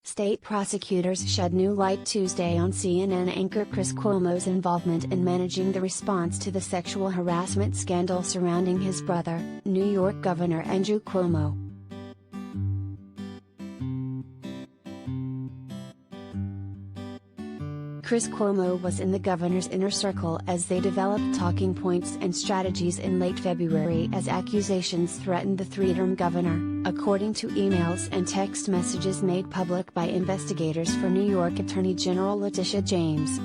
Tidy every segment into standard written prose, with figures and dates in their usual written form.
State prosecutors shed new light Tuesday on CNN anchor Chris Cuomo's involvement in managing the response to the sexual harassment scandal surrounding his brother, New York Governor Andrew Cuomo. Chris Cuomo was in the governor's inner circle as they developed talking points and strategies in late February as accusations threatened the three-term governor, according to emails and text messages made public by investigators for New York Attorney General Letitia James.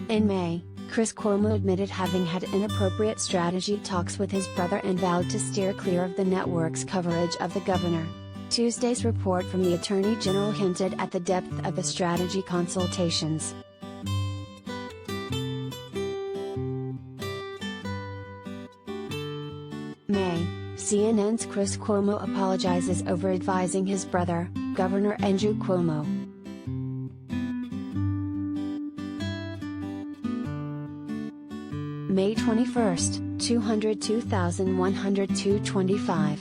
In May, Chris Cuomo admitted having had inappropriate strategy talks with his brother and vowed to steer clear of the network's coverage of the governor. Tuesday's report from the Attorney General hinted at the depth of the strategy consultations. May, CNN's Chris Cuomo apologizes over advising his brother, Governor Andrew Cuomo. May 21, 202,102.25.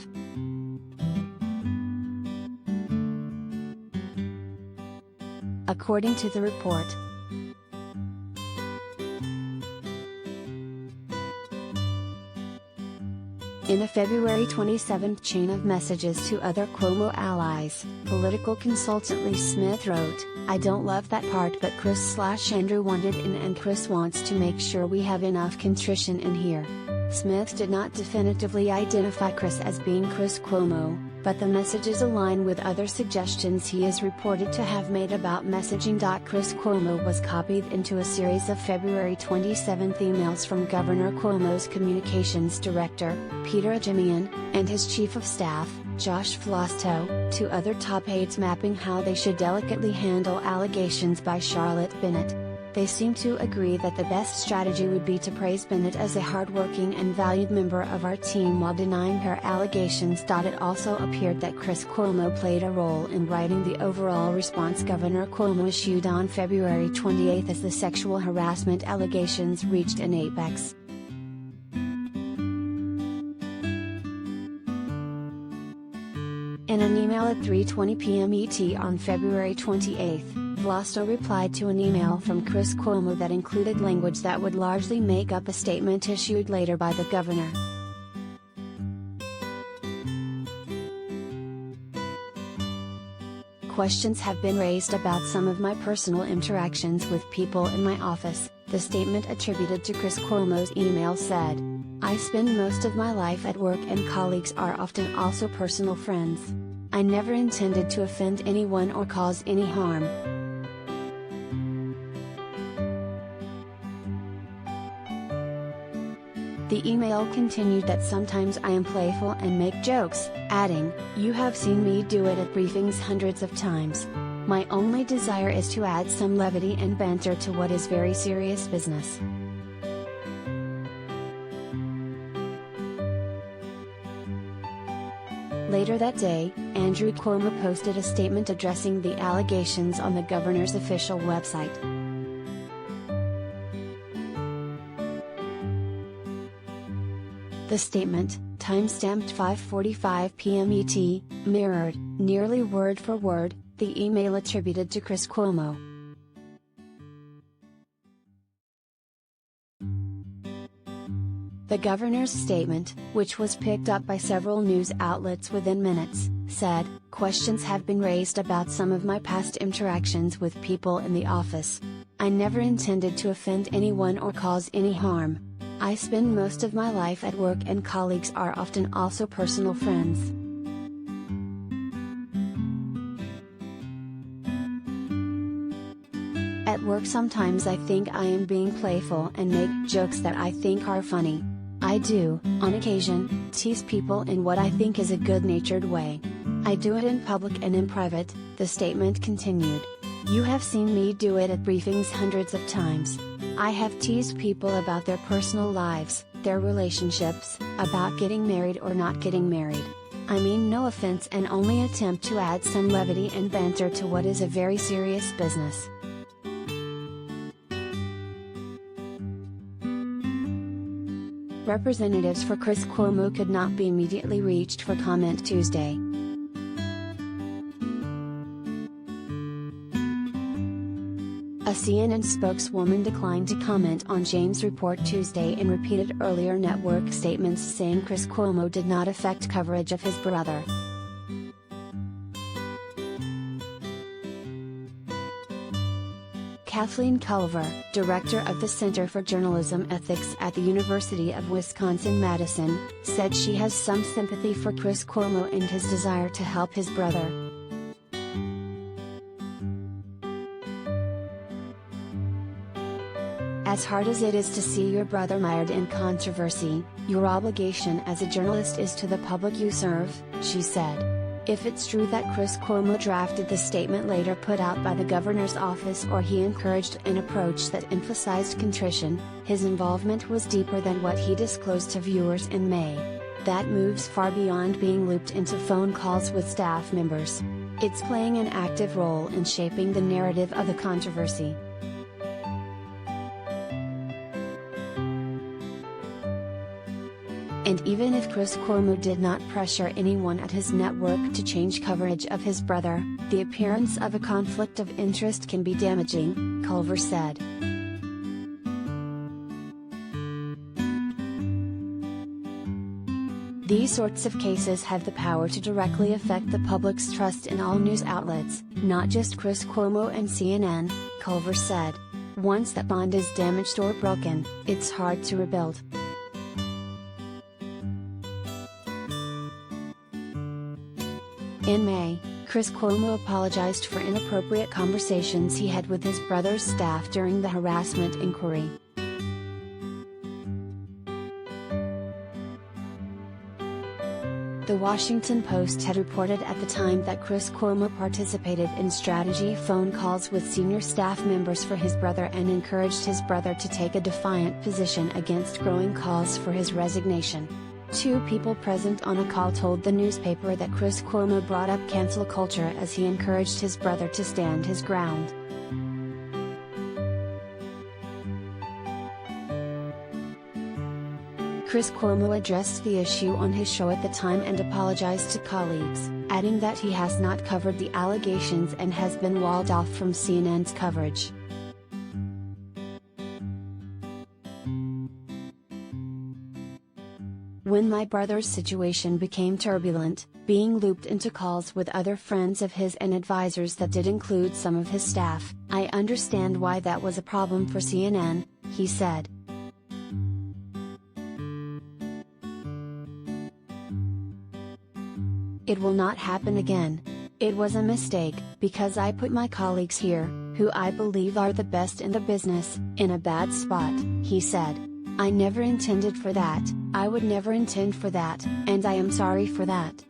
According to the report, in a February 27 chain of messages to other Cuomo allies, political consultant Lee Smith wrote, "I don't love that part, but Chris/Andrew wanted in and Chris wants to make sure we have enough contrition in here." Smith did not definitively identify Chris as being Chris Cuomo, but the messages align with other suggestions he is reported to have made about messaging. Chris Cuomo was copied into a series of February 27 emails from Governor Cuomo's communications director, Peter Ajemian, and his chief of staff, Josh Flosto, to other top aides mapping how they should delicately handle allegations by Charlotte Bennett. They seem to agree that the best strategy would be to praise Bennett as a hardworking and valued member of our team while denying her allegations. It also appeared that Chris Cuomo played a role in writing the overall response Governor Cuomo issued on February 28 as the sexual harassment allegations reached an apex. In an email at 3:20 p.m. ET on February 28, Flosto replied to an email from Chris Cuomo that included language that would largely make up a statement issued later by the governor. "Questions have been raised about some of my personal interactions with people in my office," the statement attributed to Chris Cuomo's email said. "I spend most of my life at work and colleagues are often also personal friends. I never intended to offend anyone or cause any harm." The email continued that sometimes I am playful and make jokes, adding, "You have seen me do it at briefings hundreds of times. My only desire is to add some levity and banter to what is very serious business." Later that day, Andrew Cuomo posted a statement addressing the allegations on the governor's official website. The statement, timestamped 5:45 p.m. ET, mirrored, nearly word for word, the email attributed to Chris Cuomo. The governor's statement, which was picked up by several news outlets within minutes, said, "Questions have been raised about some of my past interactions with people in the office. I never intended to offend anyone or cause any harm. I spend most of my life at work and colleagues are often also personal friends." "At work sometimes I think I am being playful and make jokes that I think are funny. I do, on occasion, tease people in what I think is a good-natured way. I do it in public and in private," the statement continued. "You have seen me do it at briefings hundreds of times. I have teased people about their personal lives, their relationships, about getting married or not getting married. I mean no offense and only attempt to add some levity and banter to what is a very serious business." Representatives for Chris Cuomo could not be immediately reached for comment Tuesday. A CNN spokeswoman declined to comment on James' report Tuesday and repeated earlier network statements saying Chris Cuomo did not affect coverage of his brother. Kathleen Culver, director of the Center for Journalism Ethics at the University of Wisconsin-Madison, said she has some sympathy for Chris Cuomo and his desire to help his brother. As hard as it is to see your brother mired in controversy, your obligation as a journalist is to the public you serve, she said. If it's true that Chris Cuomo drafted the statement later put out by the governor's office or he encouraged an approach that emphasized contrition, his involvement was deeper than what he disclosed to viewers in May. That moves far beyond being looped into phone calls with staff members. It's playing an active role in shaping the narrative of the controversy. And even if Chris Cuomo did not pressure anyone at his network to change coverage of his brother, the appearance of a conflict of interest can be damaging, Culver said. These sorts of cases have the power to directly affect the public's trust in all news outlets, not just Chris Cuomo and CNN, Culver said. Once that bond is damaged or broken, it's hard to rebuild. In May, Chris Cuomo apologized for inappropriate conversations he had with his brother's staff during the harassment inquiry. The Washington Post had reported at the time that Chris Cuomo participated in strategy phone calls with senior staff members for his brother and encouraged his brother to take a defiant position against growing calls for his resignation. Two people present on a call told the newspaper that Chris Cuomo brought up cancel culture as he encouraged his brother to stand his ground. Chris Cuomo addressed the issue on his show at the time and apologized to colleagues, adding that he has not covered the allegations and has been walled off from CNN's coverage. When my brother's situation became turbulent, being looped into calls with other friends of his and advisors that did include some of his staff, I understand why that was a problem for CNN, he said. It will not happen again. It was a mistake, because I put my colleagues here, who I believe are the best in the business, in a bad spot, he said. I never intended for that, I would never intend for that, and I am sorry for that.